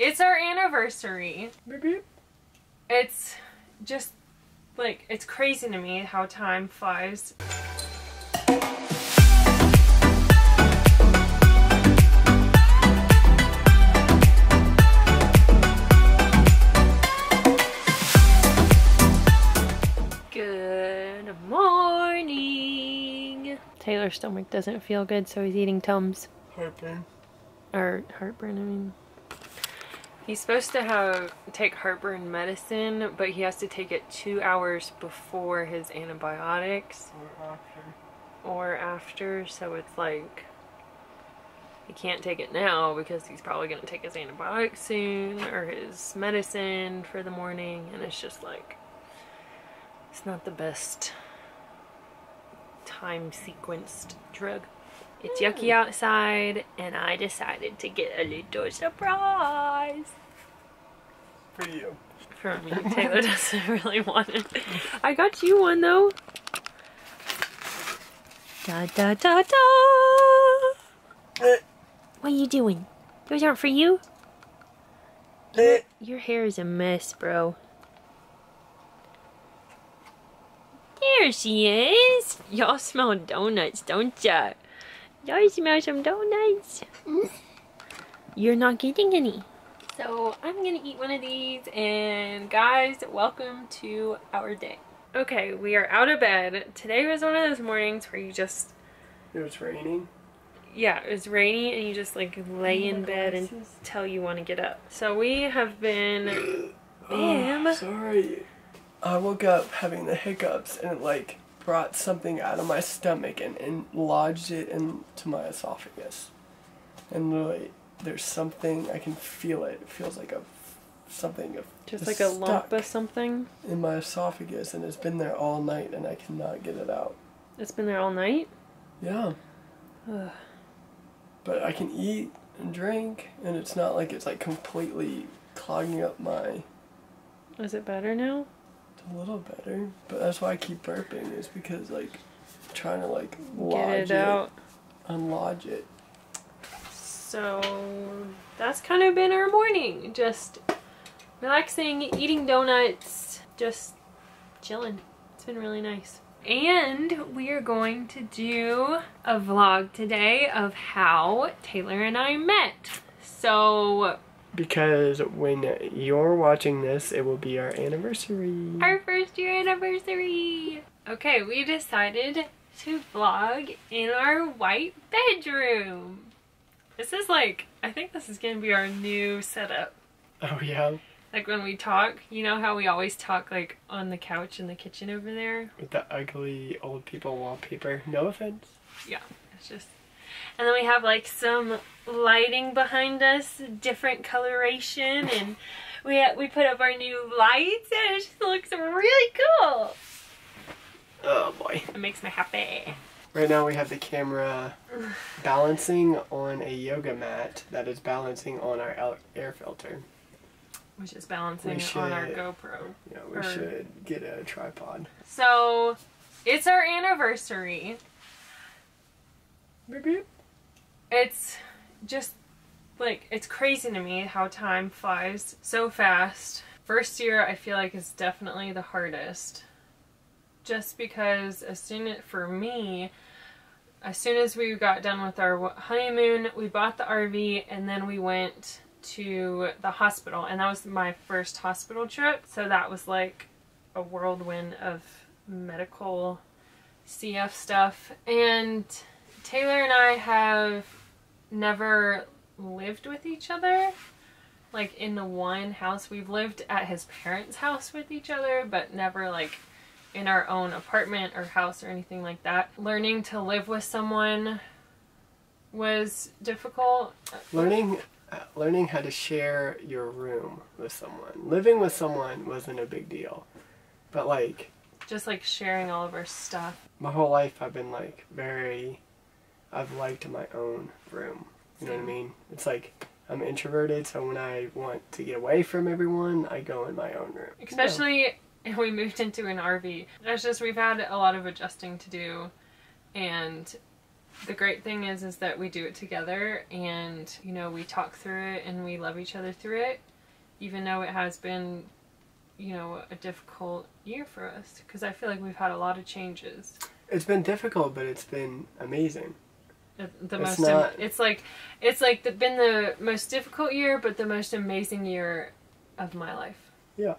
It's our anniversary. It's just like, it's crazy to me how time flies. Good morning. Taylor's stomach doesn't feel good, so he's eating Tums. Heartburn. Or heartburn, I mean. He's supposed to take heartburn medicine, but he has to take it 2 hours before his antibiotics. Or after, so it's like, he can't take it now because he's probably going to take his antibiotics soon, or his medicine for the morning, and it's just like, it's not the best time sequenced drug. It's yucky outside, and I decided to get a little surprise. For you. For me. Taylor doesn't really want it. I got you one, though. Da da da da! What are you doing? Those aren't for you? Your hair is a mess, bro. There she is! Y'all smell donuts, don't ya? Y'all smell some donuts. You're not getting any. So I'm gonna eat one of these, and guys, welcome to our day. Okay, we are out of bed. Today was one of those mornings where you just... It was raining? Yeah, it was rainy, and you just like lay in bed until you want to get up. So we have been... Oh, sorry. I woke up having the hiccups, and it like brought something out of my stomach and lodged it into my esophagus. And literally, there's something, I can feel it. It feels like something just like a lump of something in my esophagus, and it's been there all night, and I cannot get it out. It's been there all night? Yeah. Ugh. But I can eat and drink, and it's not like it's like completely clogging up my... Is it better now? A little better, but that's why I keep burping, is because like trying to like get it out, unlodge it. So that's kind of been our morning, just relaxing, eating donuts, just chilling. It's been really nice. And we are going to do a vlog today of how Taylor and I met. So because when you're watching this, it will be our anniversary. Our first year anniversary! Okay, we decided to vlog in our white bedroom. This is like, I think this is gonna be our new setup. Oh yeah? Like when we talk, you know how we always talk like on the couch in the kitchen over there? With the ugly old people wallpaper. No offense. Yeah, it's just... And then we have like some lighting behind us, different coloration, and we put up our new lights, and it just looks really cool. Oh boy. It makes me happy. Right now we have the camera balancing on a yoga mat that is balancing on our air filter. Which is balancing on our GoPro. Yeah, we should get a tripod. So, it's our anniversary. Beep beep. It's just like, it's crazy to me how time flies so fast. First year I feel like is definitely the hardest. Just because for me, as soon as we got done with our honeymoon, we bought the RV, and then we went to the hospital, and that was my first hospital trip. So that was like a whirlwind of medical CF stuff. And Taylor and I have never lived with each other, like in the one house. We've lived at his parents' house with each other, but never like in our own apartment or house or anything like that. Learning to live with someone was difficult. Learning how to share your room with someone. Living with someone wasn't a big deal, but like just like sharing all of our stuff. My whole life I've been like I've liked my own room. You know what I mean? It's like I'm introverted, so when I want to get away from everyone, I go in my own room. Especially if we moved into an RV. It's just, we've had a lot of adjusting to do, and the great thing is that we do it together, and you know, we talk through it and we love each other through it, even though it has been, you know, a difficult year for us, because I feel like we've had a lot of changes. It's been difficult, but it's been amazing. It's been the most difficult year, but the most amazing year of my life. Yeah,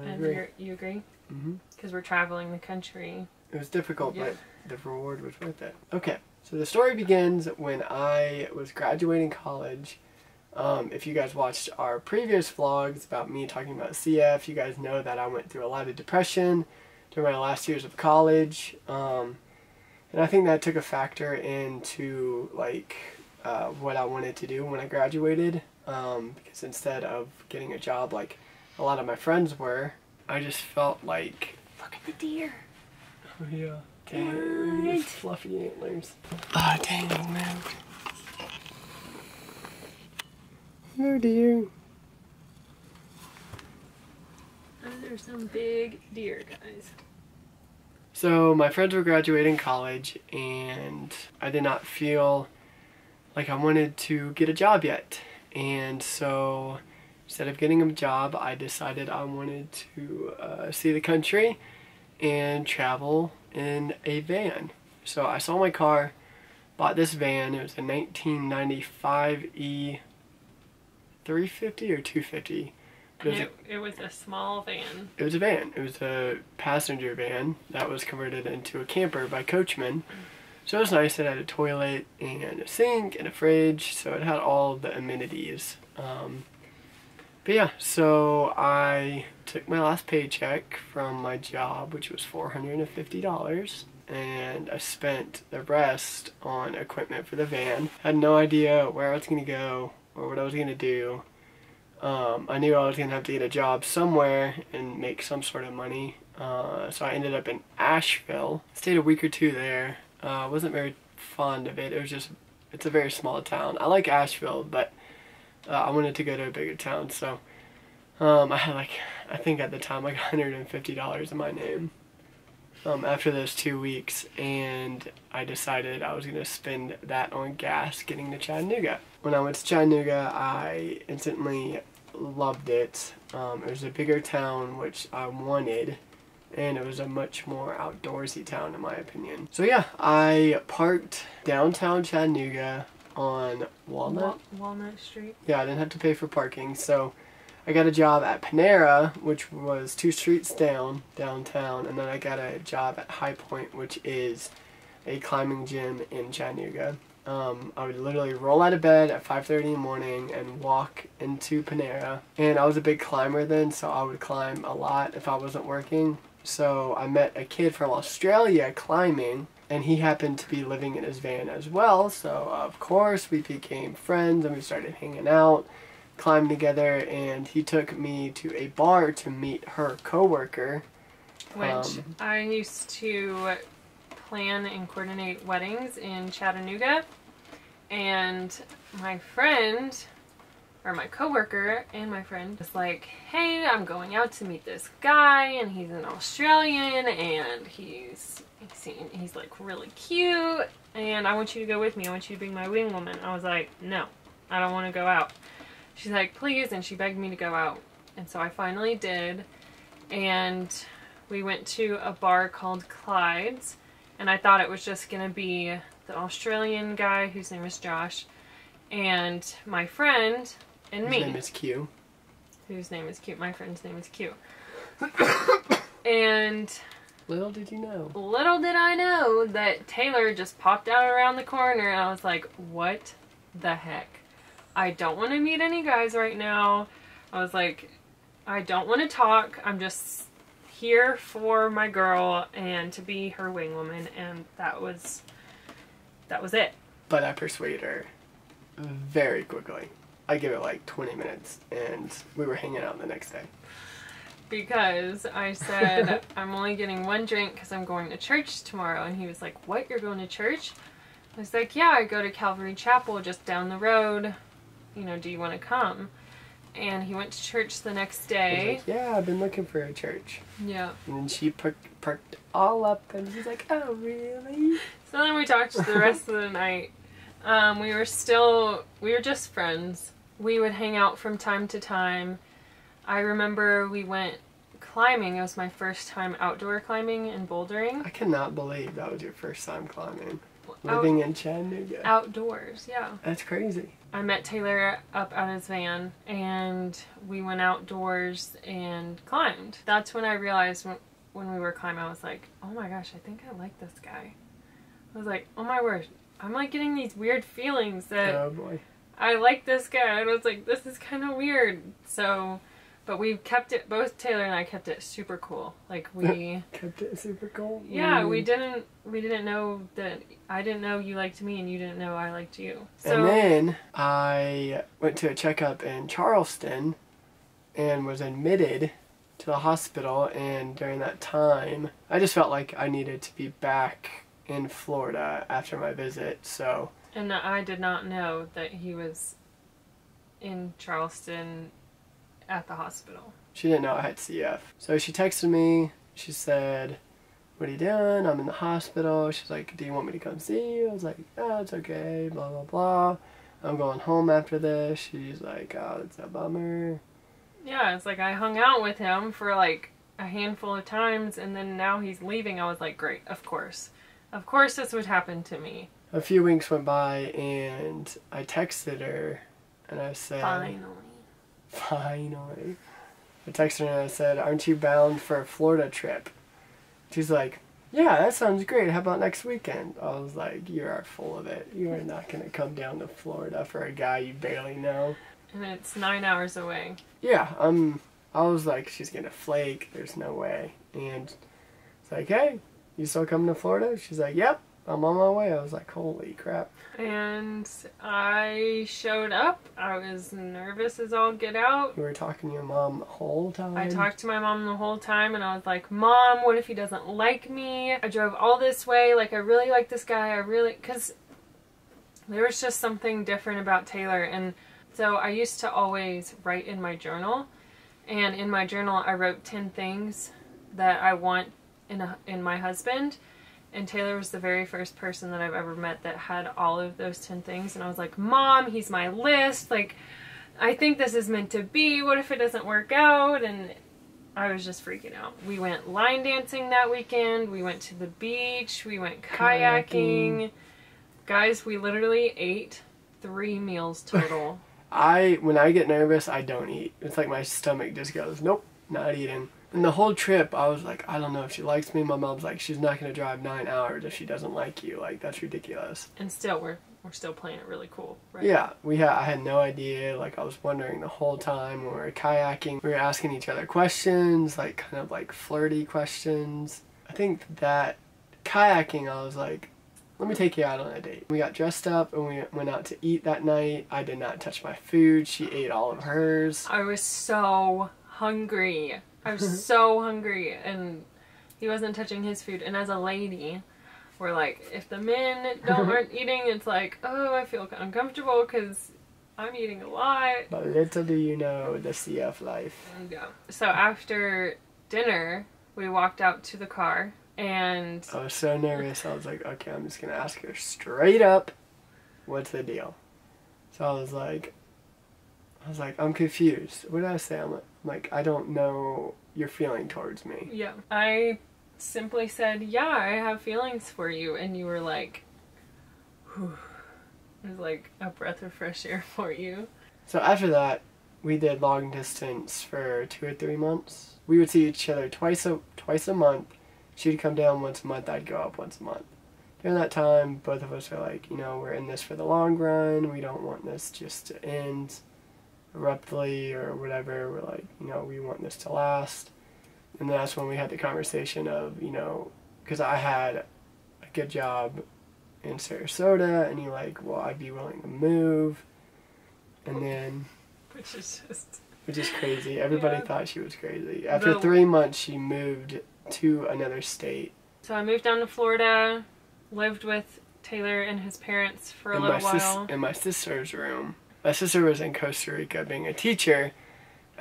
I agree. You agree? Mm-hmm. Because we're traveling the country. It was difficult, but the reward was worth it. Okay, so the story begins when I was graduating college. If you guys watched our previous vlogs about me talking about CF, you guys know that I went through a lot of depression during my last years of college. And I think that took a factor into like what I wanted to do when I graduated. Because instead of getting a job like a lot of my friends were, I just felt like... Look at the deer. Oh yeah. Dang, these fluffy antlers. Ah, dang, man. Oh dear. Those are some big deer, guys. So my friends were graduating college, and I did not feel like I wanted to get a job yet. And so instead of getting a job, I decided I wanted to see the country and travel in a van. So I sold my car, bought this van. It was a 1995 E350 or 250. It was a small van. It was a van. It was a passenger van that was converted into a camper by Coachman. So it was nice. It had a toilet and a sink and a fridge, so it had all the amenities. But yeah, so I took my last paycheck from my job, which was $450, and I spent the rest on equipment for the van. I had no idea where I was going to go or what I was going to do. I knew I was going to have to get a job somewhere and make some sort of money. So I ended up in Asheville. Stayed a week or two there. Wasn't very fond of it. It's a very small town. I like Asheville, but I wanted to go to a bigger town. So I had I think at the time like $150 in my name after those 2 weeks. And I decided I was going to spend that on gas getting to Chattanooga. When I went to Chattanooga, I instantly loved it. It was a bigger town, which I wanted, and it was a much more outdoorsy town in my opinion. So yeah, I parked downtown Chattanooga on Walnut Street. Yeah, I didn't have to pay for parking, so I got a job at Panera, which was 2 streets downtown, and then I got a job at High Point, which is a climbing gym in Chattanooga. I would literally roll out of bed at 5:30 in the morning and walk into Panera. And I was a big climber then, so I would climb a lot if I wasn't working. So I met a kid from Australia climbing, and he happened to be living in his van as well. So of course we became friends and we started hanging out, climbing together, and he took me to a bar to meet her coworker. Which I used to plan and coordinate weddings in Chattanooga, and my friend, or my coworker and my friend, was like, hey, I'm going out to meet this guy, and he's an Australian, and he's like really cute, and I want you to go with me. I want you to be my wing woman. I was like, no, I don't want to go out. She's like, please, and she begged me to go out, and so I finally did, and we went to a bar called Clyde's. And I thought it was just going to be the Australian guy, whose name is Josh, and my friend, and me. His name is Q. Whose name is Q. My friend's name is Q. And little did you know. Little did I know that Taylor just popped out around the corner, and I was like, what the heck? I don't want to meet any guys right now. I was like, I don't want to talk. I'm just here for my girl and to be her wing woman, and that was it. But I persuaded her very quickly. I gave it like 20 minutes, and we were hanging out the next day. Because I said, I'm only getting 1 drink because I'm going to church tomorrow, and he was like, what, you're going to church? I was like, yeah, I go to Calvary Chapel just down the road, you know, do you want to come? and he went to church the next I day. was like, yeah, I've been looking for a church. Yeah. And then she perked all up, and she's like, oh, really? So then we talked the rest of the night. We were just friends. We would hang out from time to time. I remember we went climbing. It was my first time outdoor climbing and bouldering. I cannot believe that was your first time climbing. Living in Chattanooga. Outdoors, yeah. That's crazy. I met Taylor up at his van, and we went outdoors and climbed. That's when I realized when we were climbing, I was like, oh my gosh, I think I like this guy. I was like, oh my word, I'm like getting these weird feelings that Oh boy. I like this guy. And I was like, this is kind of weird. So, but we kept it, both Taylor and I kept it super cool. Like we kept it super cool. Yeah, we didn't know that I didn't know you liked me and you didn't know I liked you. So, and then I went to a checkup in Charleston and was admitted to the hospital, and during that time I just felt like I needed to be back in Florida after my visit, so. And I did not know that he was in Charleston at the hospital. She didn't know I had CF. So she texted me, she said, what are you doing? I'm in the hospital. She's like, do you want me to come see you? I was like, oh, it's okay, blah, blah, blah. I'm going home after this. She's like, oh, that's a bummer. Yeah, it's like I hung out with him for like a handful of times, and then now he's leaving. I was like, great, of course. Of course this would happen to me. A few weeks went by, and I texted her, and I said... Finally. I texted her and I said, aren't you bound for a Florida trip? She's like, yeah, that sounds great. How about next weekend? I was like, you are full of it. You are not going to come down to Florida for a guy you barely know. And it's 9 hours away. Yeah, I was like, she's going to flake. There's no way. And it's like, hey, you still coming to Florida? She's like, yep, I'm on my way. I was like, holy crap. And I showed up. I was nervous as all get out. You were talking to your mom the whole time? I talked to my mom the whole time, and I was like, Mom, what if he doesn't like me? I drove all this way. Like, I really like this guy. Because there was just something different about Taylor. And so I used to always write in my journal. And in my journal, I wrote 10 things that I want in my husband. And Taylor was the very first person that I've ever met that had all of those 10 things. And I was like, Mom, he's my list. Like, I think this is meant to be. What if it doesn't work out? And I was just freaking out. We went line dancing that weekend. We went to the beach. We went kayaking. Guys, we literally ate 3 meals total. When I get nervous, I don't eat. It's like my stomach just goes, nope, not eating. And the whole trip, I was like, I don't know if she likes me. My mom's like, she's not going to drive 9 hours if she doesn't like you. Like, that's ridiculous. And still, we're still playing it really cool, right? Yeah, I had no idea. Like, I was wondering the whole time when we were kayaking. We were asking each other questions, like, kind of like flirty questions. I think that kayaking, I was like, let me take you out on a date. We got dressed up and we went out to eat that night. I did not touch my food. She ate all of hers. I was so hungry. I was so hungry, and he wasn't touching his food. And as a lady, we're like, if the men aren't eating, it's like, oh, I feel uncomfortable because I'm eating a lot. But little do you know the CF life. Yeah. So after dinner, we walked out to the car, and I was so nervous. I was like, okay, I'm just going to ask her straight up, what's the deal? So I was like, I'm confused. What did I say? I'm like, I don't know your feeling towards me. Yeah. I simply said, yeah, I have feelings for you. And you were like, whew. It was like a breath of fresh air for you. So after that, we did long distance for 2 or 3 months. We would see each other twice a month. She'd come down once a month, I'd go up once a month. During that time, both of us were like, we're in this for the long run. We don't want this just to end abruptly or whatever. We're like, we want this to last. And that's when we had the conversation of, because I had a good job in Sarasota, and you're like, well, I'd be willing to move. And then... Which is crazy. Everybody thought she was crazy. After 3 months, she moved to another state. So I moved down to Florida, lived with Taylor and his parents for a little while. In my sister's room. My sister was in Costa Rica being a teacher,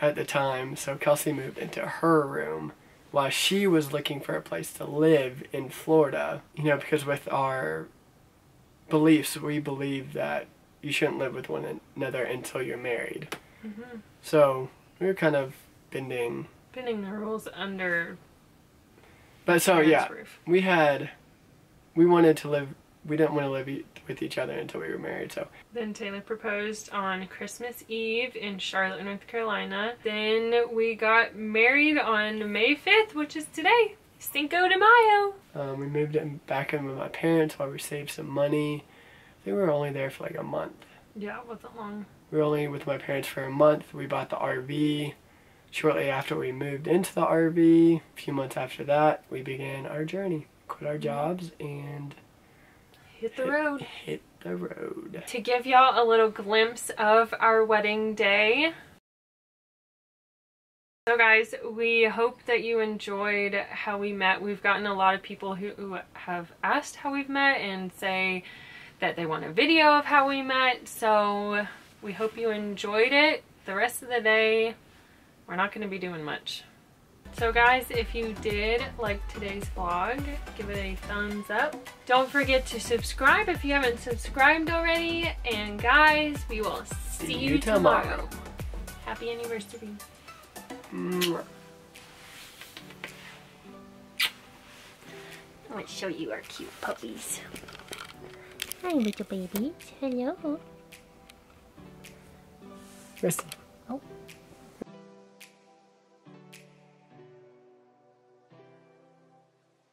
at the time, so Kelsey moved into her room while she was looking for a place to live in Florida. You know, because with our beliefs, we believe that you shouldn't live with one another until you're married. Mm-hmm. So we were kind of bending the rules under. But so yeah, roof. we wanted to live. We didn't want to live with each other until we were married. So then Taylor proposed on Christmas Eve in Charlotte, North Carolina. Then we got married on May 5th, which is today, Cinco de Mayo. We moved back in with my parents while we saved some money. I think we were only there for like a month. Yeah, it wasn't long. We were only with my parents for a month. We bought the RV. Shortly after we moved into the RV, a few months after that, we began our journey. Quit our jobs and hit the road. Hit the road. To give y'all a little glimpse of our wedding day. So guys, we hope that you enjoyed how we met. We've gotten a lot of people who have asked how we've met and say that they want a video of how we met. So we hope you enjoyed it. The rest of the day, we're not going to be doing much. So guys, if you did like today's vlog, give it a thumbs up. Don't forget to subscribe if you haven't subscribed already. And guys, we will see you tomorrow. Happy anniversary. Mwah. I want to show you our cute puppies. Hi, little babies. Hello. Rest. Oh.